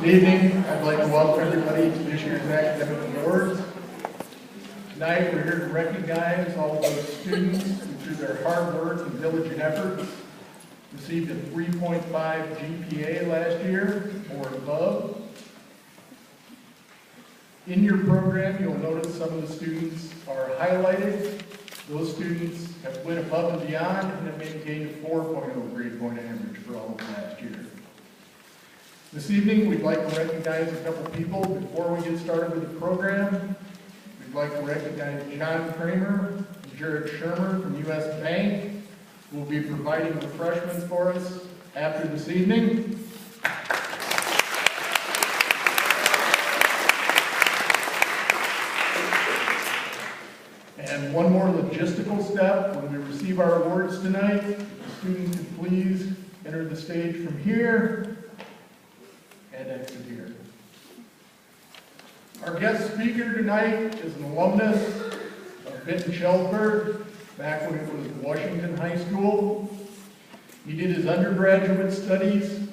Good evening. I'd like to welcome everybody to this year's academic awards. Tonight we're here to recognize all of those students who, through their hard work and diligent efforts, received a 3.5 GPA last year or above. In your program, you'll notice some of the students are highlighted. Those students have went above and beyond and have maintained a 4.0 grade point average for all of last year. This evening, we'd like to recognize a couple people before we get started with the program. We'd like to recognize John Kramer and Jared Shermer from U.S. Bank, who will be providing refreshments for us after this evening. And one more logistical step, when we receive our awards tonight, if the students could please enter the stage from here and exit here. Our guest speaker tonight is an alumnus of Vinton-Shellsburg, back when it was Washington High School. He did his undergraduate studies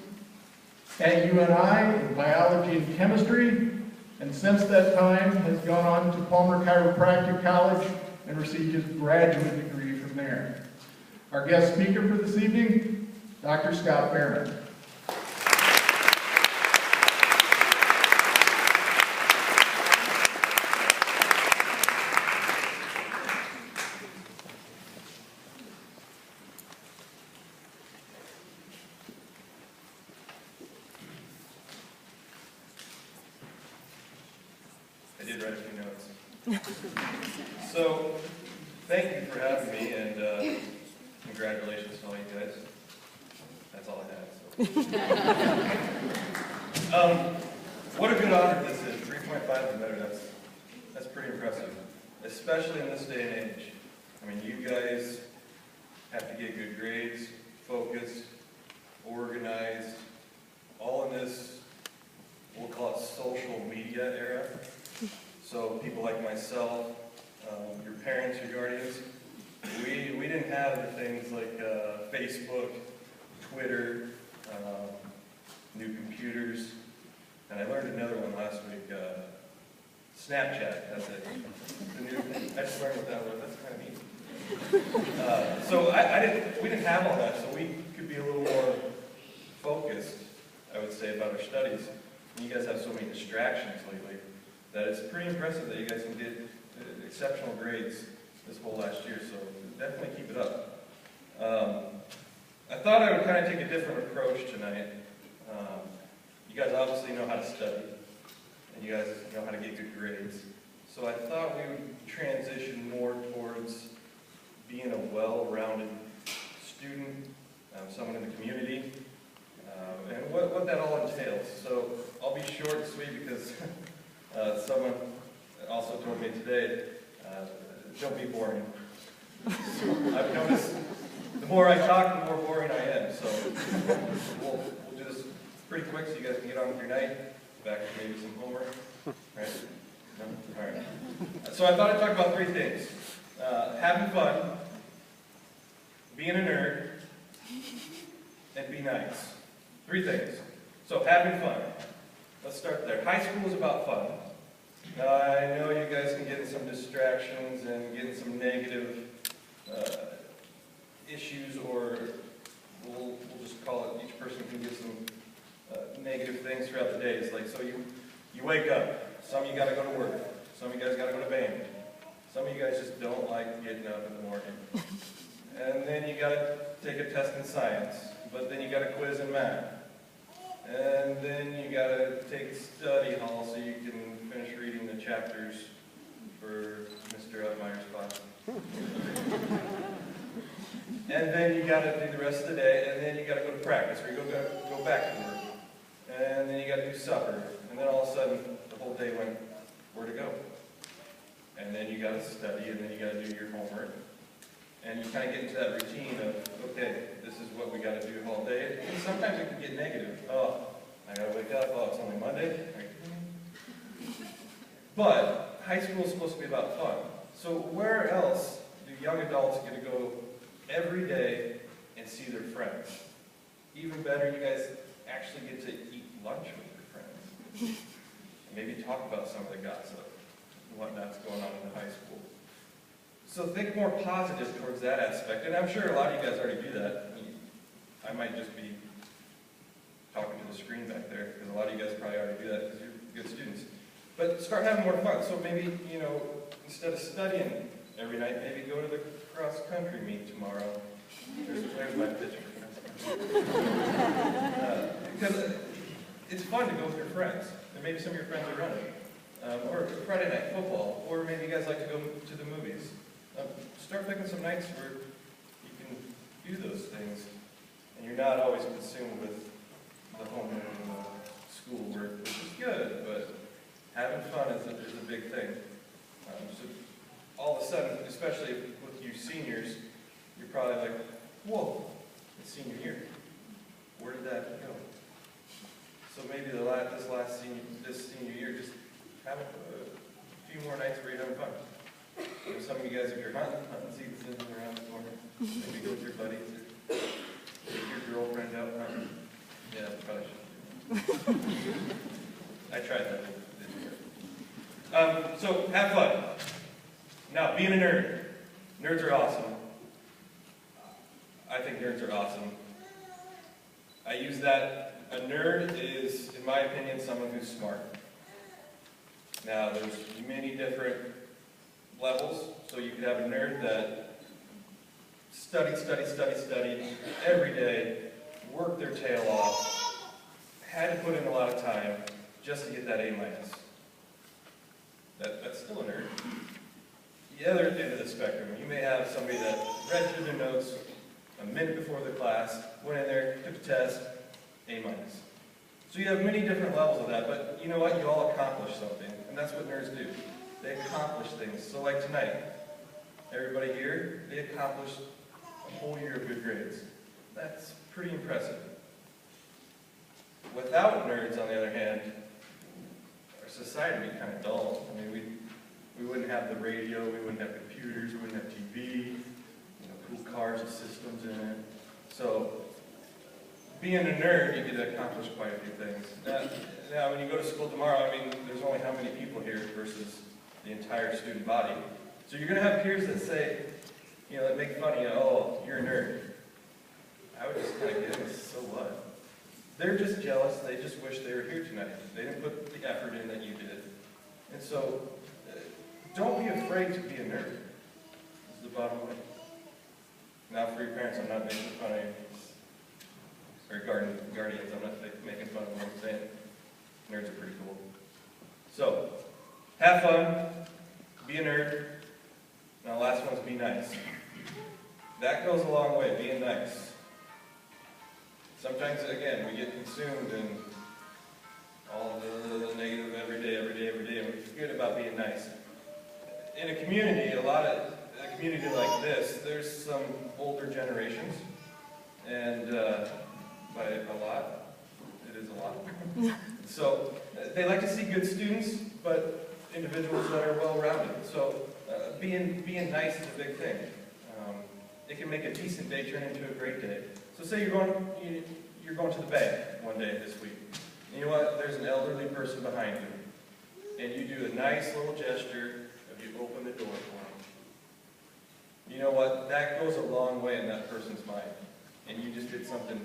at UNI in biology and chemistry, and since that time has gone on to Palmer Chiropractic College and received his graduate degree from there. Our guest speaker for this evening, Dr. Scott Barron. I did write a few notes. So, thank you for having me, and congratulations to all you guys. That's all I had. So. What a good honor this is. 3.5 or better. That's pretty impressive, especially in this day and age. I mean, you guys have to get good grades, focused, organized, all in this, we'll call it social media era. So people like myself, your parents, your guardians, we didn't have the things like Facebook, Twitter, new computers, and I learned another one last week, Snapchat. That's it. The new, I just learned what that was. That's kind of neat. So we didn't have all that, so we could be a little more focused, I would say, about our studies. And you guys have so many distractions lately that it's pretty impressive that you guys can get exceptional grades this whole last year, so definitely keep it up. I thought I would kind of take a different approach tonight. You guys obviously know how to study, and you guys know how to get good grades, so I thought we would transition more towards being a well-rounded student, someone in the community, and what that all entails. So I'll be short and sweet because someone also told me today, don't be boring. I've noticed the more I talk, the more boring I am. So we'll do this pretty quick so you guys can get on with your night. Back to maybe some homework. Right? No? All right. So I thought I'd talk about three things. Having fun, being a nerd, and be nice. Three things. So having fun. Let's start there. High school is about fun. I know you guys can get in some distractions and get in some negative issues, or we'll just call it, each person can get some negative things throughout the days. Like, so you wake up. Some of you got to go to work. Some of you guys got to go to band. Some of you guys just don't like getting up in the morning. And then you got to take a test in science. But then you got a quiz in math. And then you got to take study hall so you can finish reading the chapters for Mr. Upmeyer's class. And then you got to do the rest of the day, and then you got to go to practice, or you go back to work. And then you got to do supper. And then all of a sudden, the whole day went, where to go? And then you got to study, and then you got to do your homework. And you kind of get into that routine of, okay, this is what we got to do all day. And sometimes it can get negative. Oh, I got to wake up. Oh, it's only Monday. But high school is supposed to be about fun. So where else do young adults get to go every day and see their friends? Even better, you guys actually get to eat lunch with your friends. And maybe talk about some of the gossip and whatnot's going on in the high school. So think more positive towards that aspect. And I'm sure a lot of you guys already do that. I might just be talking to the screen back there, because a lot of you guys probably already do that because you're good students. But start having more fun. So maybe, instead of studying every night, maybe go to the cross-country meet tomorrow. There's my pitch for because it's fun to go with your friends. And maybe some of your friends are running. Or Friday night football. Or maybe you guys like to go to the movies. Start picking some nights where you can do those things. And you're not always consumed with the homework and the schoolwork, which is good, but having fun is a big thing. So all of a sudden, especially with you seniors, you're probably like, whoa, it's senior year. Where did that go? So maybe this senior year, just have a few more nights where you're having fun. Some of you guys, if you're hunting seasons around the corner, maybe go with your buddies or take your girlfriend out hunting. Yeah, probably should. I tried that. It didn't work. So have fun. Now, being a nerd. Nerds are awesome. I think nerds are awesome. I use that. A nerd is, in my opinion, someone who's smart. Now, there's many different levels. So you could have a nerd that studied every day, worked their tail off, had to put in a lot of time just to get that A-. That's still a nerd. The other end of the spectrum, you may have somebody that read through their notes a minute before the class, went in there, took a test, A-. So you have many different levels of that, but you know what? You all accomplish something, and that's what nerds do. They accomplish things. So like tonight, everybody here, they accomplished a whole year of good grades. That's pretty impressive. Without nerds, on the other hand, our society would be kind of dull. I mean, we wouldn't have the radio, we wouldn't have computers, we wouldn't have TV, cool cars and systems in it. So, being a nerd, you get to accomplish quite a few things. Now, when you go to school tomorrow, I mean, there's only how many people here versus the entire student body. So you're going to have peers that say, that make fun of you, oh, you're a nerd. I would just kind of get it, so what? They're just jealous, they just wish they were here tonight. They didn't put the effort in that you did. And so, don't be afraid to be a nerd, is the bottom line. Now for your parents, I'm not making fun of you. Or guardians, I'm not making fun of what I'm saying. Nerds are pretty cool. So, have fun, be a nerd. Now the last one's be nice. That goes a long way, being nice. Sometimes, again, we get consumed in all the negative every day, and we forget about being nice. In a community, a community like this, there's some older generations, and by a lot, it is a lot. So they like to see good students, but individuals that are well-rounded. So being nice is a big thing. It can make a decent day turn into a great day. So say you're going to the bank one day this week. And you know what? There's an elderly person behind you, and you do a nice little gesture of you open the door for them. You know what? That goes a long way in that person's mind. And you just did something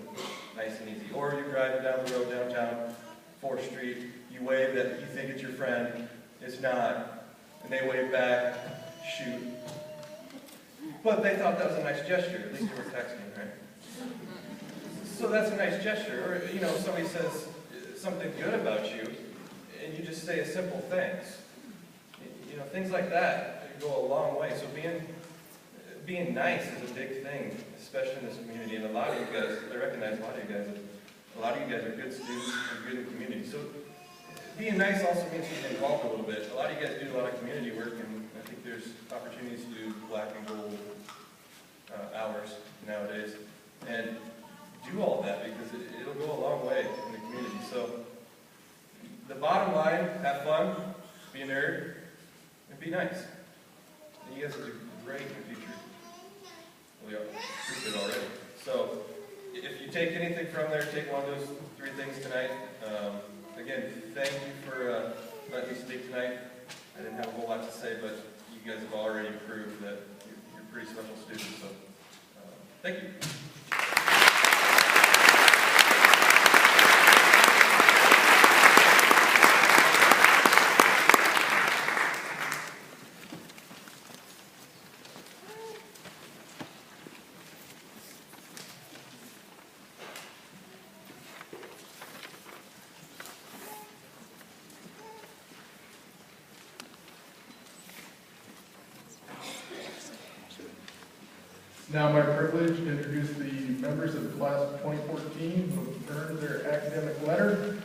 nice and easy. Or you're driving down the road downtown, 4th Street, you wave that you think it's your friend, it's not, and they wave back, shoot. But they thought that was a nice gesture. At least you were texting, right? So that's a nice gesture. Or, somebody says something good about you, and you just say a simple thanks. Things like that go a long way. So being nice is a big thing, especially in this community. And a lot of you guys, I recognize a lot of you guys are good students and good in the community. So being nice also means being involved a little bit. A lot of you guys do a lot of community work, and I think there's opportunities to do black and gold hours nowadays. And do all that because it'll go a long way in the community. So the bottom line, have fun, be a nerd, and be nice. And you guys will do great in the future. Well, you proved it already. So if you take anything from there, take one of those 3 things tonight. Again, thank you for letting me speak tonight. I didn't have a whole lot to say, but you guys have already proved that you're pretty special students, so thank you. Now my privilege to introduce the members of the class of 2014 who have earned their academic letter.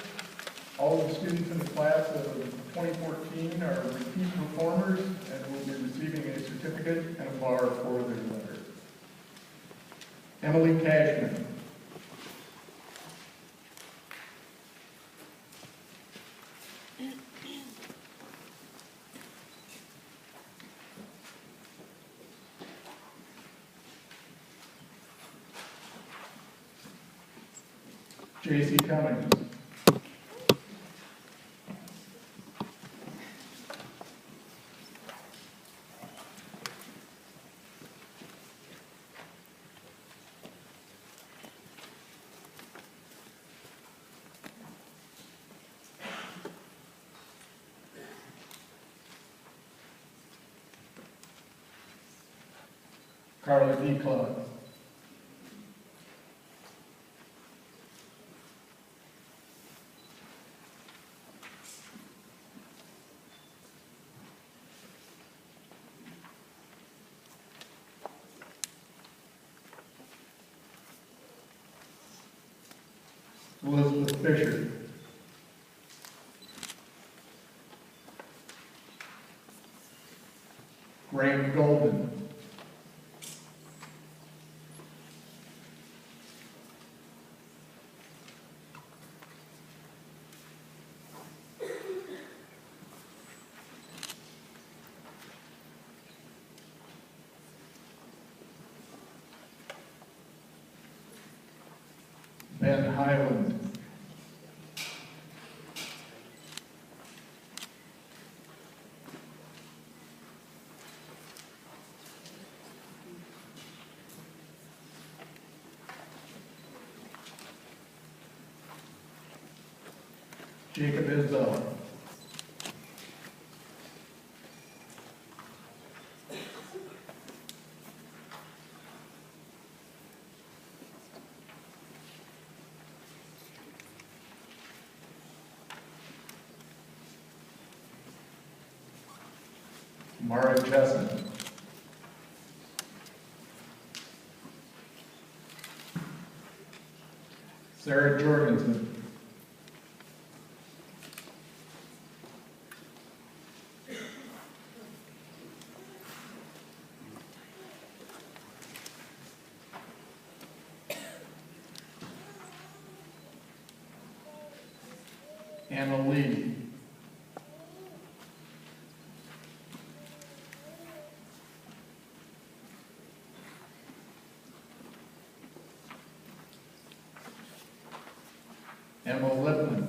All of the students in the class of 2014 are repeat performers and will be receiving a certificate and a bar for their letter. Emily Cashman. J.C. Cummings. Carla D. Claus. Elizabeth Fisher. Graham Golden. Ben Highland. Jacob Izzo. Mara Chesson. Sarah Jorgensen. Anna Lee. Emma Lipman.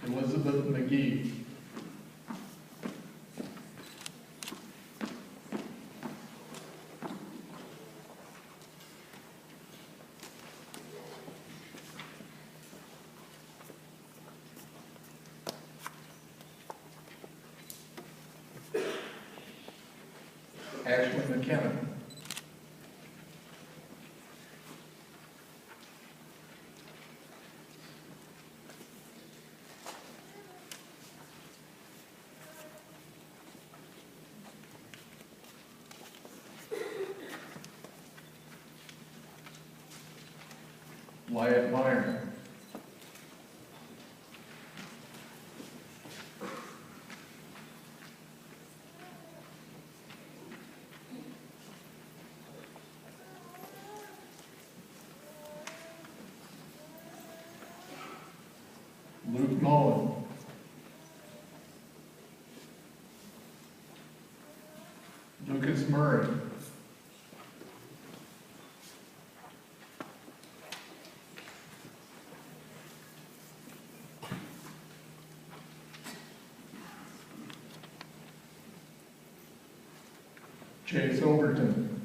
Elizabeth McGee. Ashley McKenna. Wyatt Meyer. Luke Mullen. Lucas Murray. Chase Overton.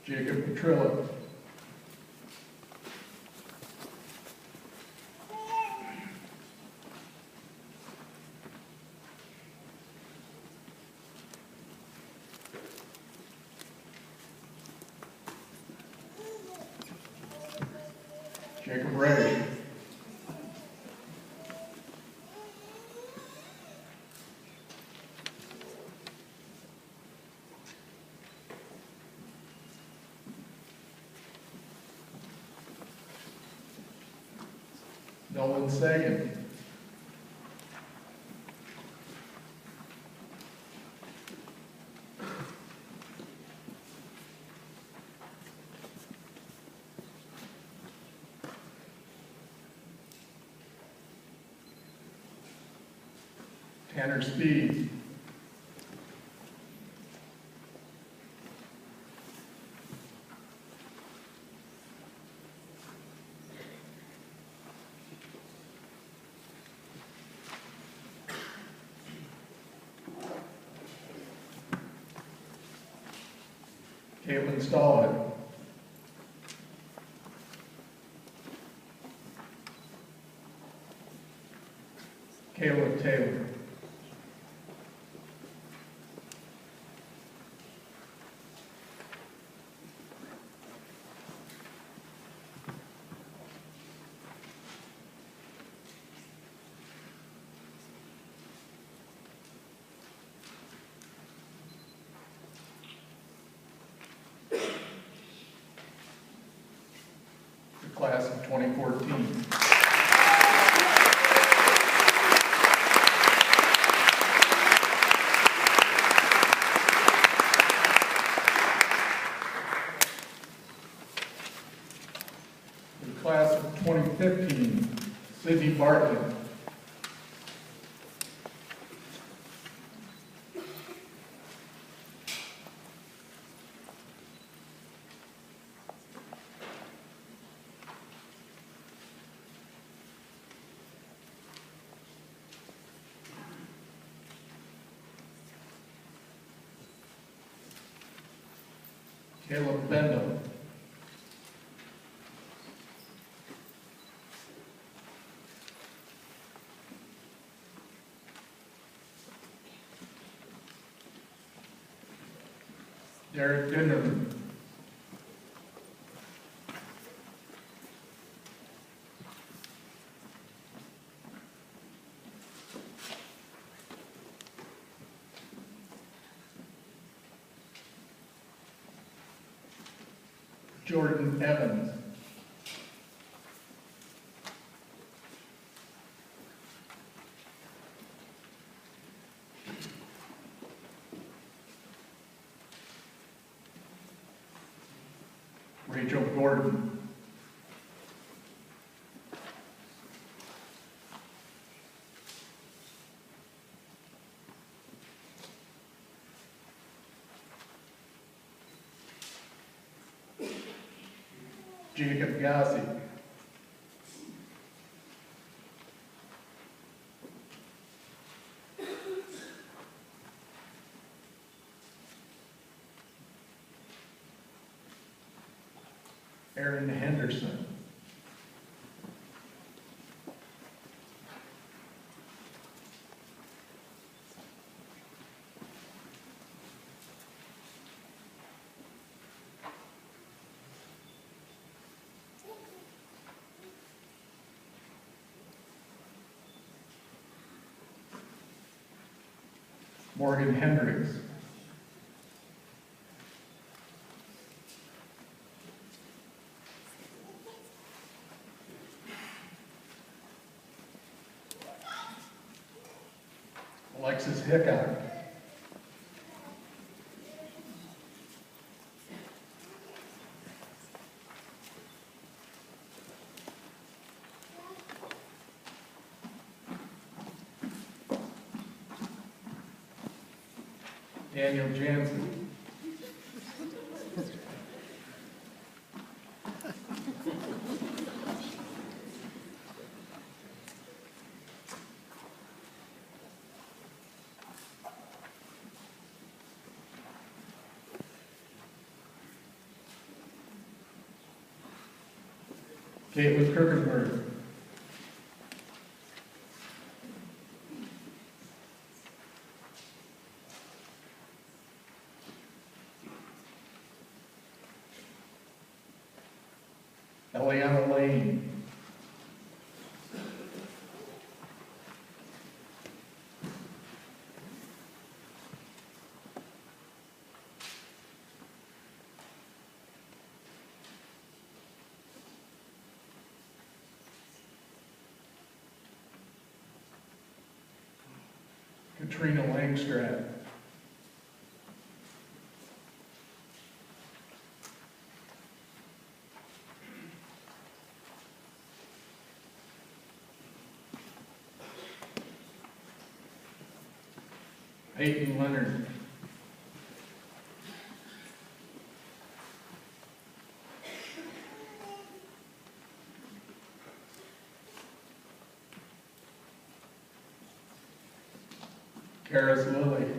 Jacob Petrilla. Jacob Ray. Nolan Sagan. Tanner Speed. Caitlin Stallhead. Caleb Taylor. The class of 2014. The class of 2015, Sydney Bartlett. Caleb Bendel. Derek Dinnerman. Jordan Evans. Rachel Gordon. Jacob Gassi. Aaron Henderson. Morgan Hendricks. Alexis Hickok. Daniel Jansen. Caitlin Kirkenberg. Eliana Lane. Katrina Langstrad. Peyton Leonard. Karis Lilly.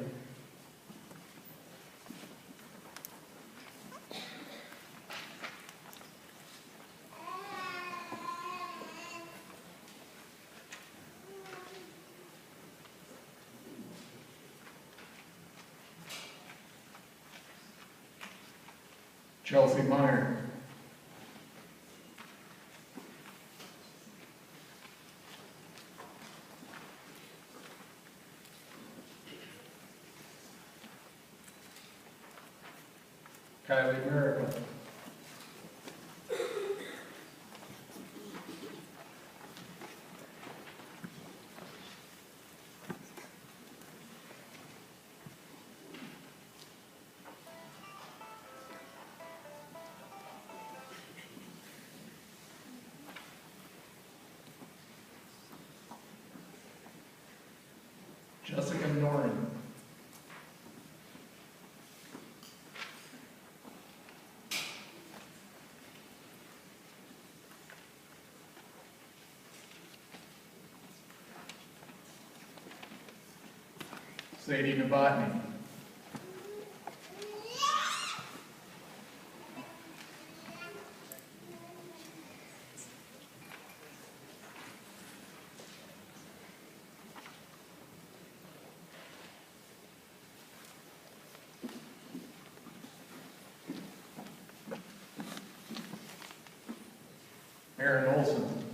Chelsea Meyer. Kylie Miracle. Jessica Noren. Sadie Novotny. Aaron Olson.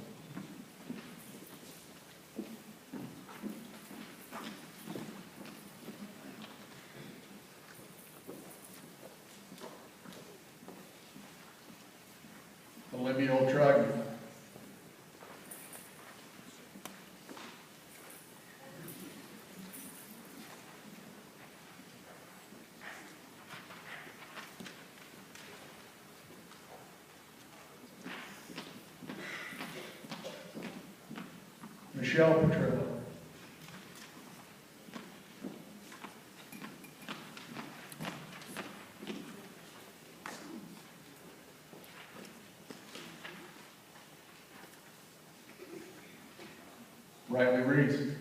Olivia O'Trugg. Michelle Petrillo. Riley Reese.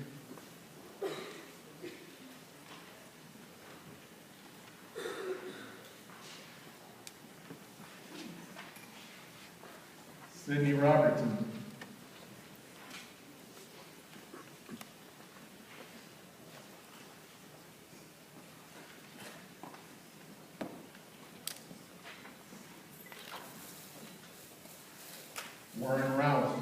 Sydney Robertson. Warren Rouse.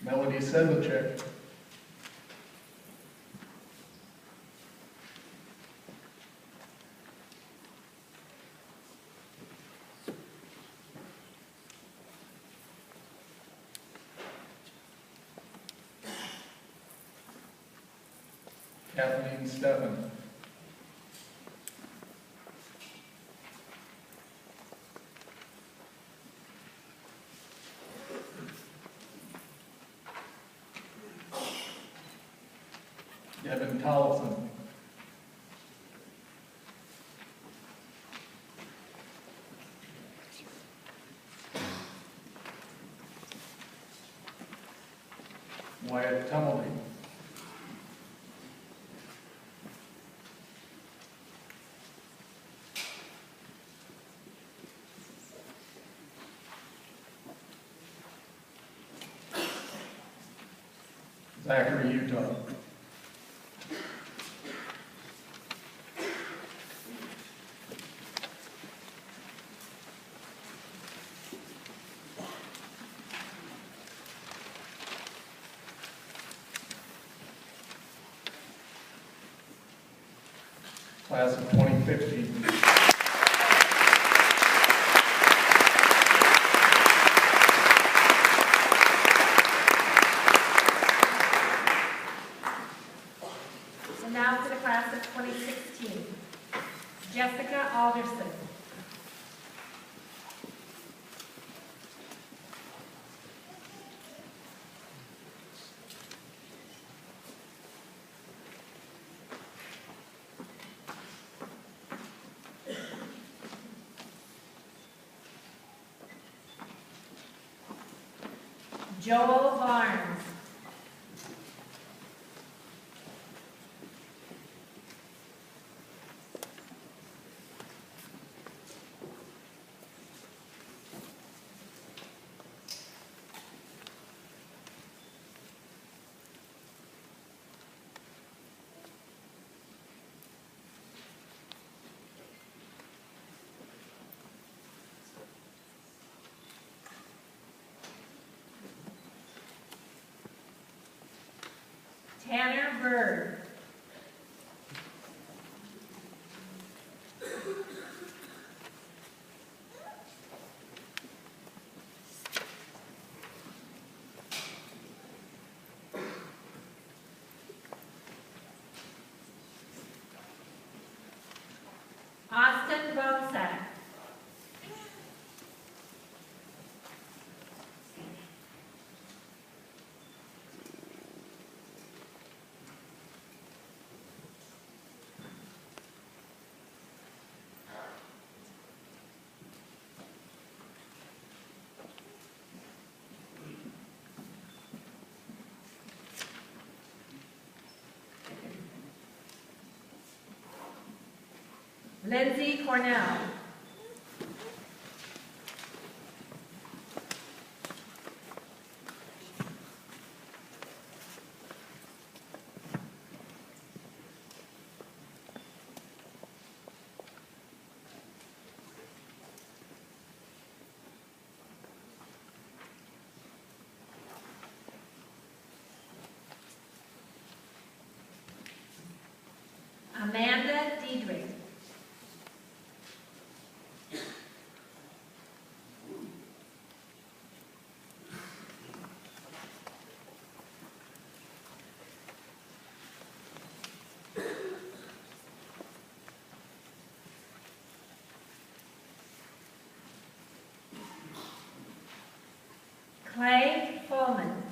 Melody Sedlacek. Kathleen Steffen. Devin Tollefson. Wyatt Tumley. Zachary Utah. Class of 2015. And now to the class of 2016. Jessica Alderson. Joel Barnes. Tanner Bird. Austin Bonesack. Lindsay Cornell. Amanda Diedrich. Clay Pullman.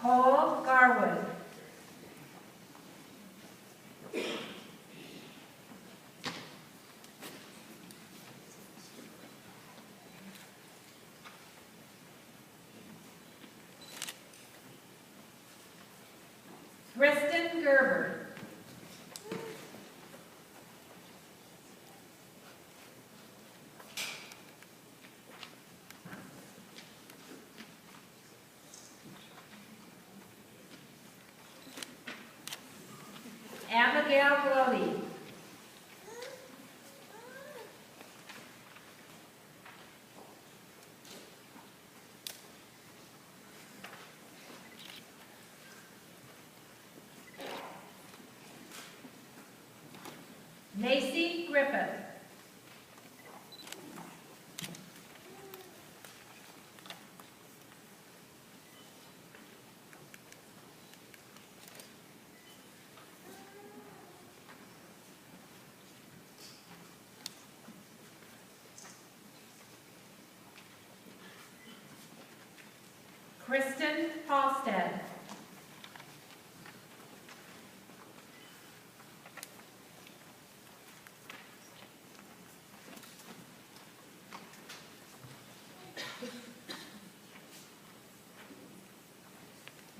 Cole Garwood. Kristen Gerber. Abigail Glody. Macy Griffith. Kristen Halstead.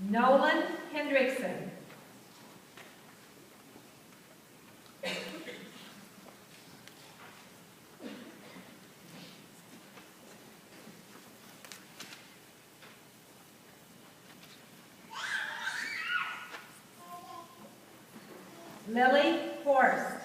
Nolan Hendrickson. Lily Horst.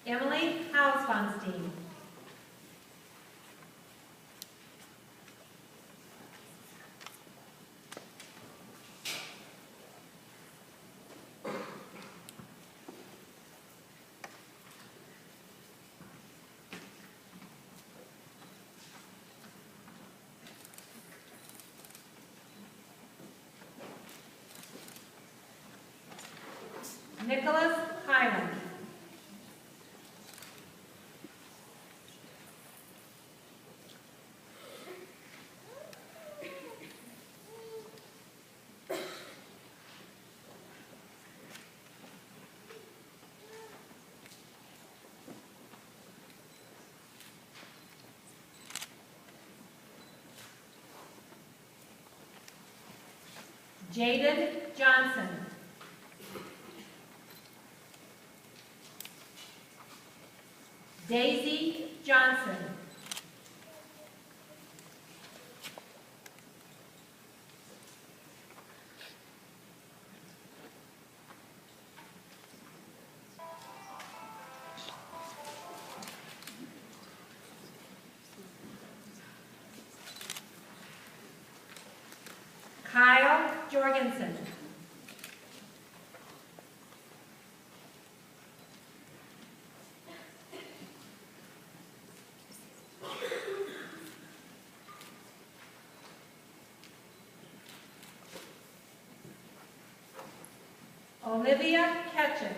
Emily Hausfonstein. Nicholas Highland. Jaden Johnson. Daisy Johnson. Kyle Jorgensen. Olivia Ketchen.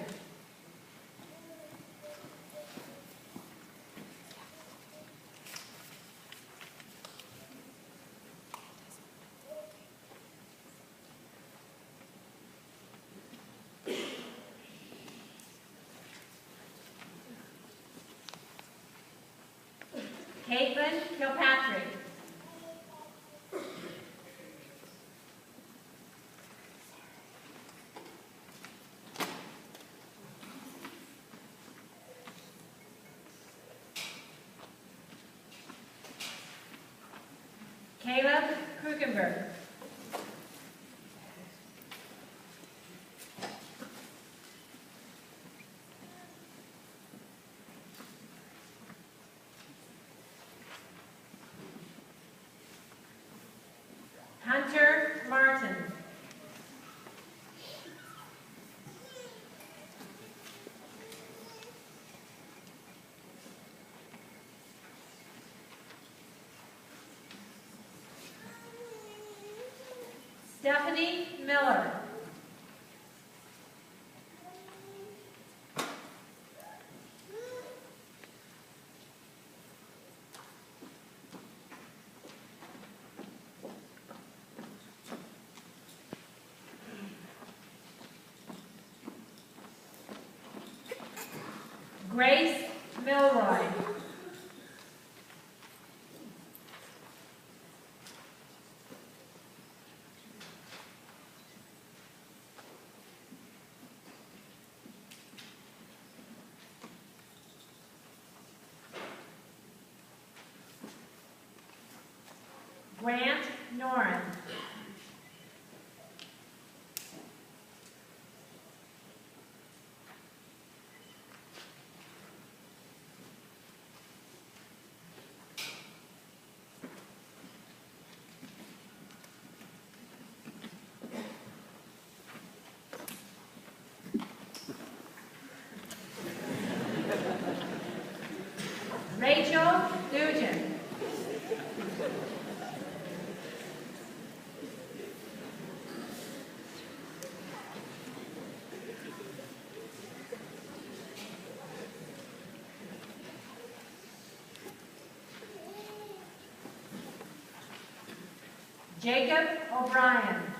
Caitlin Kilpatrick. Caleb Krugenberg. Hunter Martin. Stephanie Miller. Grace Milroy. Grant Noren. Jacob O'Brien.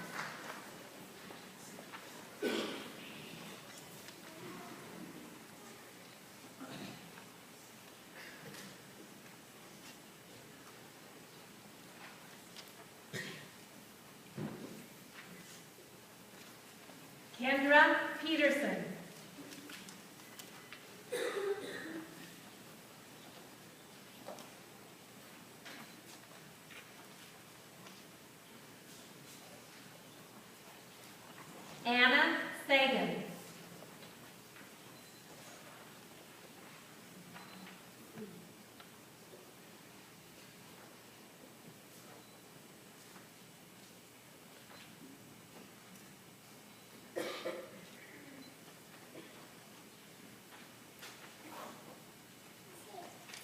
Kendra Peterson. Anna Sagan.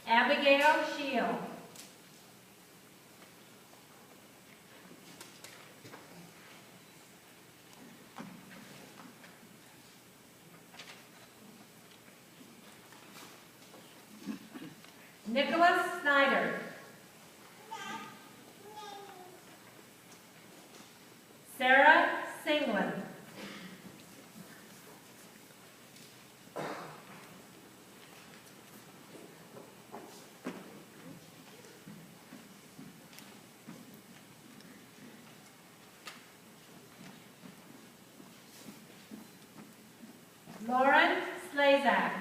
Abigail Shield. Nicholas Snyder. Sarah Singlin. Lauren Slazak.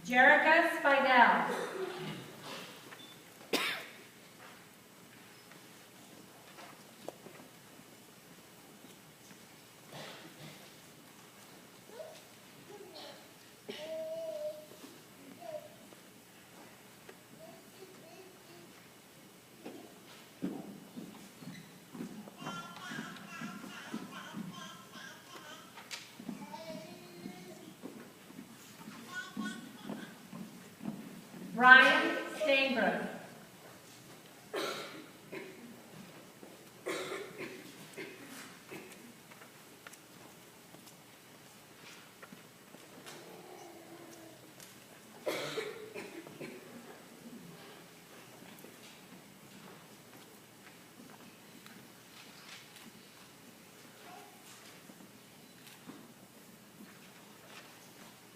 Jerica Spidell. Brian Stainbrook.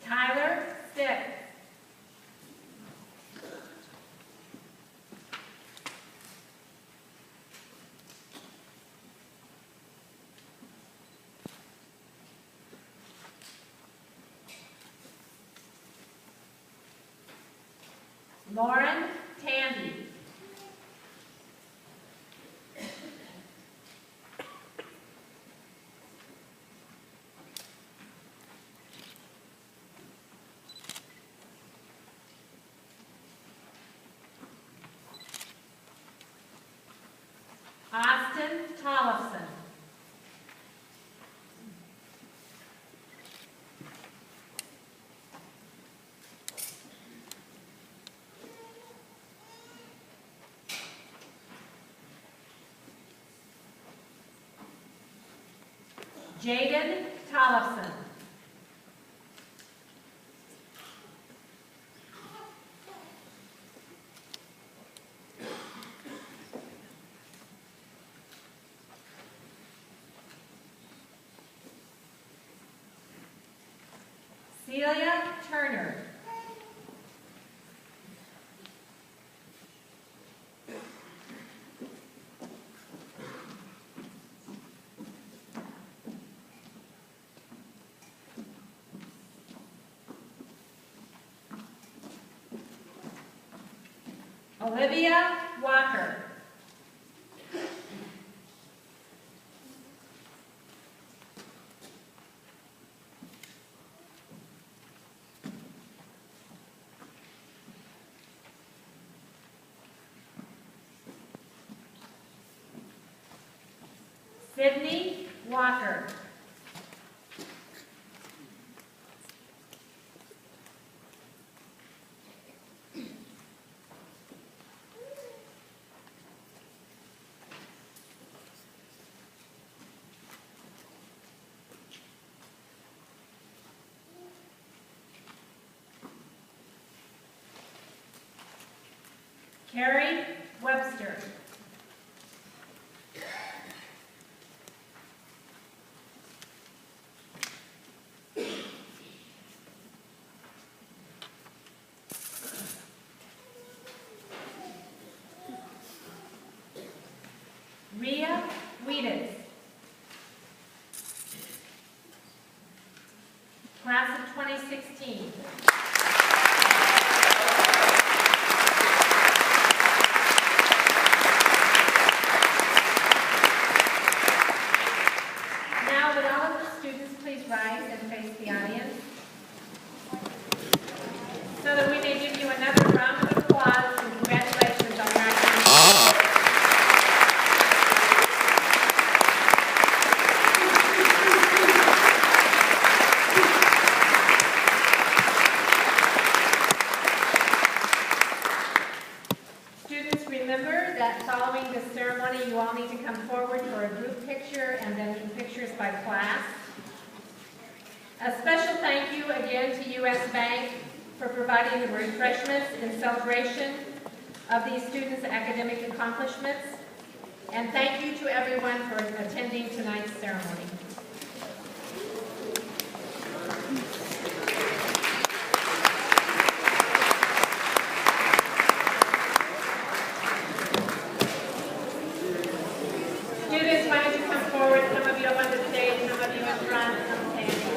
Tyler Stick. Lauren Tandy. Austin Tollefson. Jaden Tollefson. Celia Turner. Olivia Walker. Sydney Walker. Carrie Webster. Rhea Whedon. Class of 2016. Now, would all of the students please rise and face the audience so that we may give you another round of applause and congratulations on graduation. Students, remember that following this ceremony, you all need to come forward for a group picture and then pictures by class. A special thank you again to U.S. Bank for providing the refreshments in celebration of these students' academic accomplishments. And thank you to everyone for attending tonight's ceremony. Students, why don't you come forward? Some of you up on the stage, some of you in front, some standing.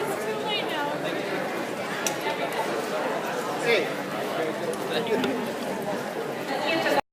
It's too late now. Hey.